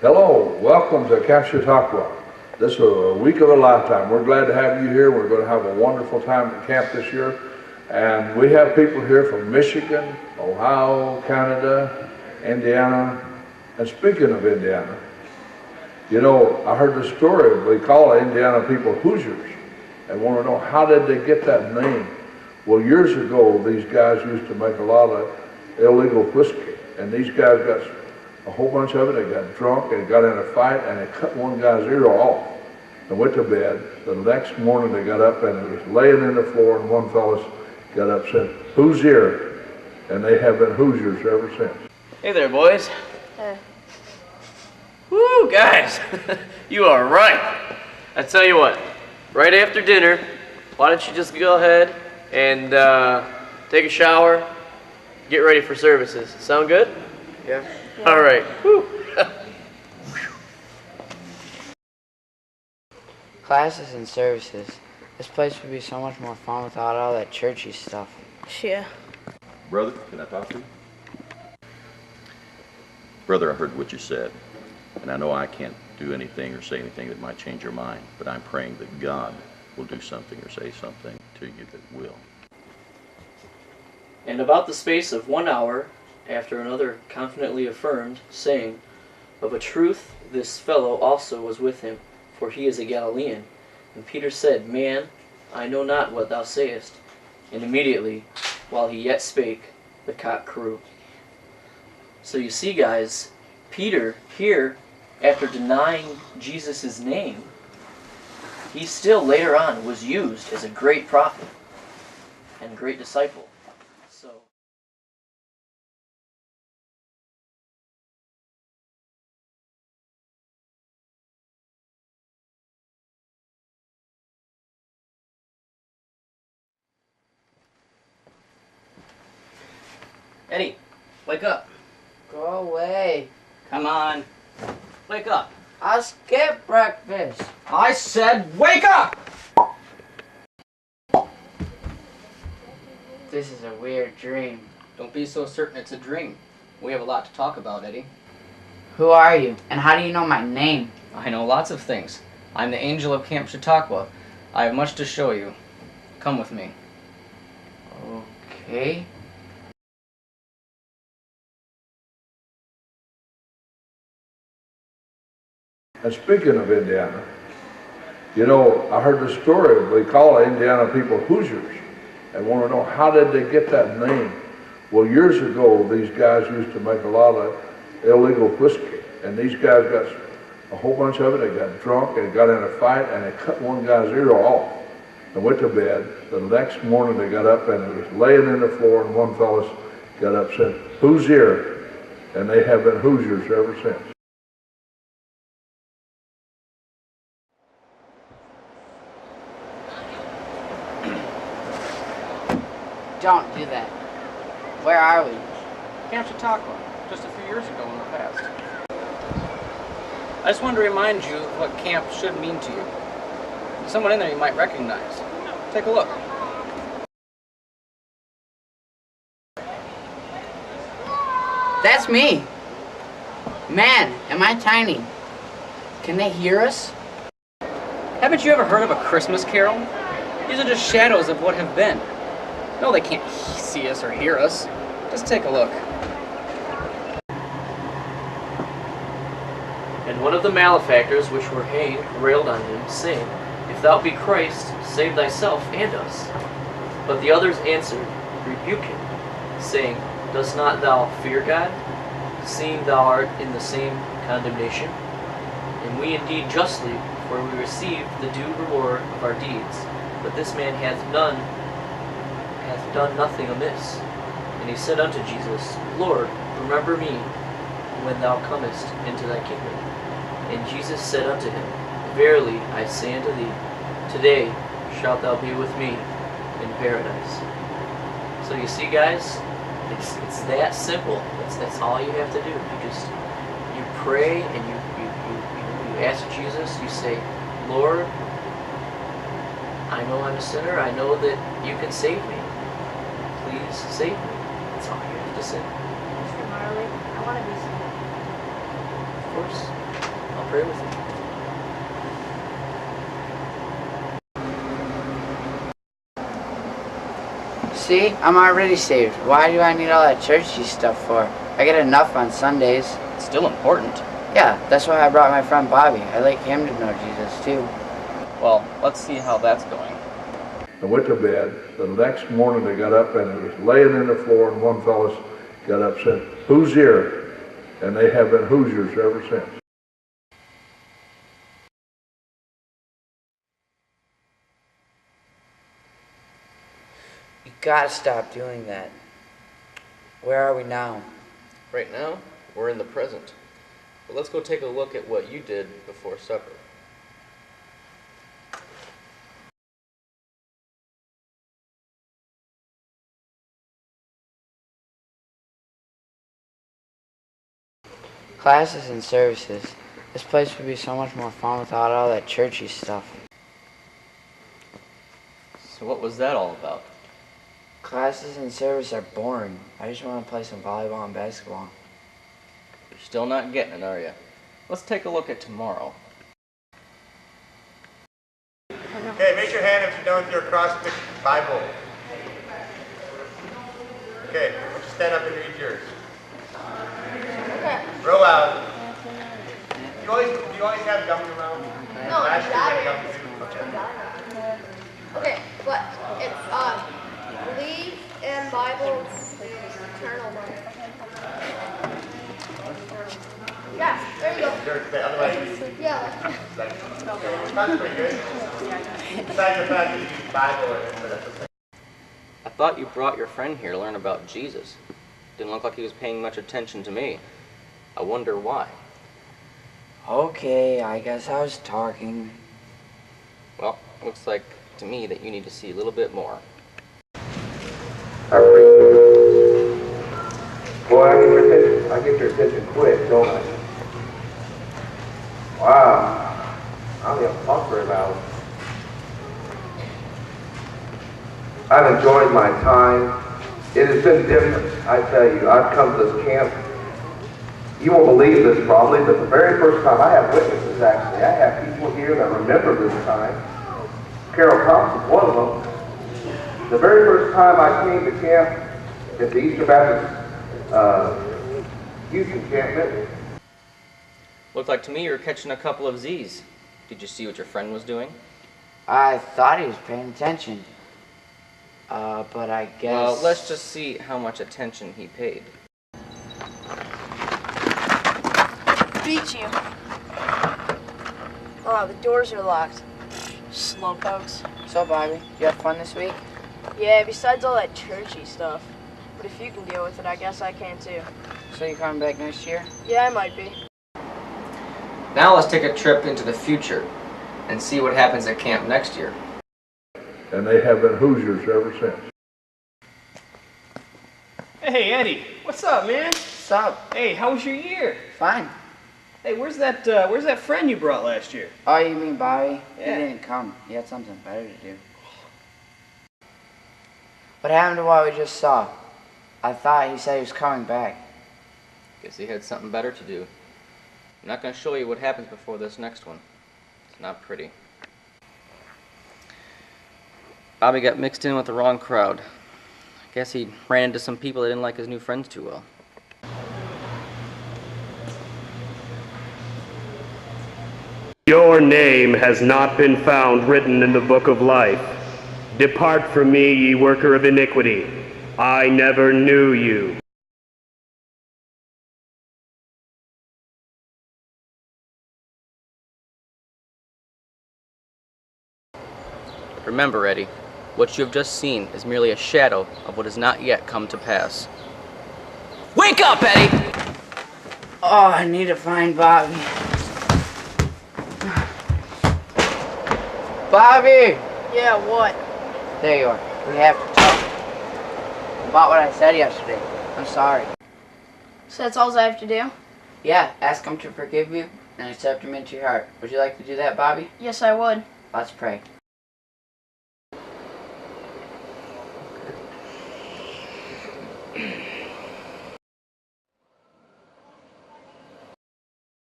Hello, welcome to Chataqua. This is a week of a lifetime. We're glad to have you here. We're going to have a wonderful time at camp this year. And we have people here from Michigan, Ohio, Canada, Indiana. And speaking of Indiana, you know, I heard the story, we call Indiana people Hoosiers, and want to know how did they get that name? Well, years ago, these guys used to make a lot of illegal whiskey, and these guys got a whole bunch of it. They got drunk and got in a fight, and they cut one guy's ear off and went to bed. The next morning they got up and it was laying in the floor, and one fellow got up and said, "Who's here?" And they have been Hoosiers ever since. Hey there, boys. Woo, guys, you are right. I tell you what, right after dinner, why don't you just go ahead and take a shower, get ready for services. Sound good? Yeah. All right. Woo. Classes and services. This place would be so much more fun without all that churchy stuff. Yeah. Brother, can I talk to you? Brother, I heard what you said, and I know I can't do anything or say anything that might change your mind, but I'm praying that God will do something or say something to you that will. And about the space of 1 hour, after another confidently affirmed, saying, "Of a truth this fellow also was with him, for he is a Galilean." And Peter said, "Man, I know not what thou sayest." And immediately, while he yet spake, the cock crew. So you see, guys, Peter here, after denying Jesus' name, he still later on was used as a great prophet and great disciple. So Eddie, wake up. Go away. Come on. Wake up. I'll skip breakfast. I said wake up! This is a weird dream. Don't be so certain it's a dream. We have a lot to talk about, Eddie. Who are you? And how do you know my name? I know lots of things. I'm the angel of Camp Chataqua. I have much to show you. Come with me. Okay. And speaking of Indiana, you know, I heard the story, we call Indiana people Hoosiers, and want to know how did they get that name? Well, years ago, these guys used to make a lot of illegal whiskey, and these guys got a whole bunch of it. They got drunk and got in a fight, and they cut one guy's ear off and went to bed. The next morning they got up and it was laying in the floor, and one fellow got up and said, "Who's here?" And they have been Hoosiers ever since. Don't do that. Where are we? Camp Chataqua, just a few years ago in the past. I just wanted to remind you of what camp should mean to you. There's someone in there you might recognize. Take a look. That's me. Man, am I tiny. Can they hear us? Haven't you ever heard of a Christmas carol? These are just shadows of what have been. No, they can't see us or hear us. Just take a look. And one of the malefactors which were hanged railed on him, saying, "If thou be Christ, save thyself and us." But the others answered, rebuked him, saying, "Dost not thou fear God, seeing thou art in the same condemnation? And we indeed justly, for we receive the due reward of our deeds. But this man hath done nothing amiss." And he said unto Jesus, "Lord, remember me when thou comest into thy kingdom." And Jesus said unto him, "Verily I say unto thee, today shalt thou be with me in paradise." So you see, guys, it's that simple. That's all you have to do. You pray and you ask Jesus. You say, "Lord, I know I'm a sinner. I know that you can save me. Please save me." That's all you have to say. Mr. Marley, I want to be saved. Of course. pray with you. See, I'm already saved. Why do I need all that churchy stuff for? I get enough on Sundays. It's still important. Yeah, that's why I brought my friend Bobby. I'd like him to know Jesus too. Well, let's see how that's going. I went to bed. The next morning they got up and it was laying in the floor, and one fellow got up and said, "Who's here?" And they have been Hoosiers ever since. You gotta stop doing that. Where are we now? Right now, we're in the present. But let's go take a look at what you did before supper. Classes and services. This place would be so much more fun without all that churchy stuff. So what was that all about? Classes and service are boring. I just want to play some volleyball and basketball. You're still not getting it, are you? Let's take a look at tomorrow. Okay, raise your hand if you're done with your acrostic Bible. Okay, why don't you stand up and read yours? Okay. Real loud. Do you always have gum around? No, Last year Dad we had is. gum too. Okay, but it's believe in Bible is eternal life. Yeah, there you go. Otherwise, Yeah. that's pretty good. Besides the fact that you use Bible, but that's okay. I thought you brought your friend here to learn about Jesus. Didn't look like he was paying much attention to me. I wonder why. Okay, I guess I was talking. Well, looks like to me that you need to see a little bit more. Boy, I get your attention quick, don't I? Wow. I don't even talk very loud. I've enjoyed my time. It has been different, I tell you. I've come to this camp. You won't believe this probably, but the very first time, I have witnesses actually. I have people here that remember this time. Carol Thompson's one of them. The very first time I came to camp at the Eastern Baptist youth encampment. Looked like to me you were catching a couple of Z's. Did you see what your friend was doing? I thought he was paying attention. But I guess... Well, let's just see how much attention he paid. Beat you. Oh, the doors are locked. Slowpokes. So, Bobby, you have fun this week? Yeah, besides all that churchy stuff. But if you can deal with it, I guess I can too. So you coming back next year? Yeah, I might be. Now let's take a trip into the future and see what happens at camp next year. And they have been Hoosiers ever since. Hey, Eddie. What's up, man? What's up? Hey, how was your year? Fine. Hey, where's that friend you brought last year? Oh, you mean Bobby? Yeah. He didn't come. He had something better to do. What happened to what we just saw? I thought he said he was coming back. Guess he had something better to do. I'm not going to show you what happens before this next one. It's not pretty. Bobby got mixed in with the wrong crowd. Guess he ran into some people that didn't like his new friends too well. Your name has not been found written in the book of life. Depart from me, ye worker of iniquity. I never knew you. Remember, Eddie, what you have just seen is merely a shadow of what has not yet come to pass. Wake up, Eddie! Oh, I need to find Bobby. Bobby! Yeah, what? There you are. We have to talk. About what I said yesterday. I'm sorry. So that's all I have to do? Yeah, ask him to forgive you and accept him into your heart. Would you like to do that, Bobby? Yes, I would. Let's pray.